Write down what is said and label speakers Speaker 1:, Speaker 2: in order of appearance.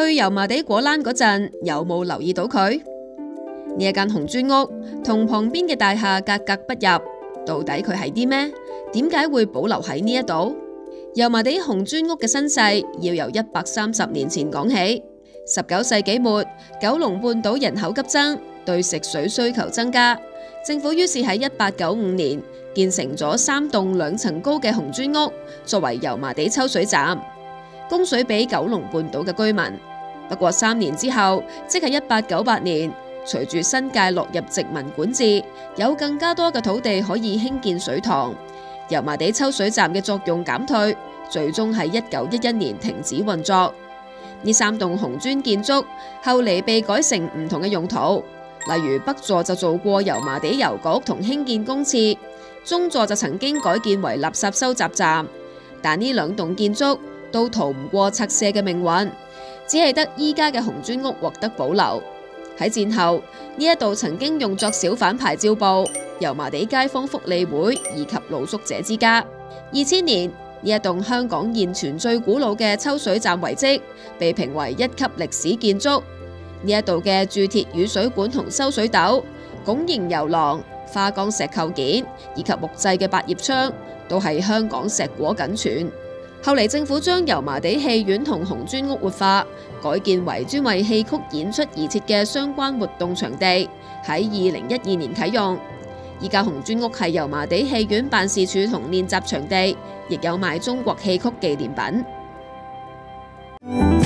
Speaker 1: 去油麻地果欄嗰陣，有冇留意到佢？呢一間紅磚屋同旁邊嘅大廈格格不入，到底佢係啲咩？點解會保留喺呢一度？油麻地紅磚屋嘅身世要由130年前講起。19世紀末，九龍半島人口急增，對食水需求增加，政府於是喺1895年建成咗3棟2層高嘅紅磚屋，作為油麻地抽水站，供水俾九龍半島嘅居民。不過3年之後，即係1898年，隨住新界落入殖民管治，有更加多嘅土地可以興建水塘，油麻地抽水站嘅作用減退，最終喺1911年停止運作。呢3棟紅磚建築後嚟被改成唔同嘅用途，例如北座就做過油麻地郵局同興建公廁，中座就曾經改建為垃圾收集站。但呢2棟建築都逃唔過拆卸嘅命運，只係得依家嘅紅磚屋獲得保留。喺戰後，呢一度曾經用作小販牌照部、油麻地街坊福利會以及露宿者之家。2000年，呢一棟香港現存最古老嘅抽水站遺跡被評為1級歷史建築。呢一度嘅鑄鐵雨水管同收水斗、拱形遊廊、花崗石構件以及木製嘅百葉窗，都係香港石果僅存。後嚟政府將油麻地戲院同紅磚屋活化，改建為專為戲曲演出而設嘅相關活動場地，喺2012年啟用。依家紅磚屋係油麻地戲院辦事處同練習場地，亦有賣中國戲曲紀念品。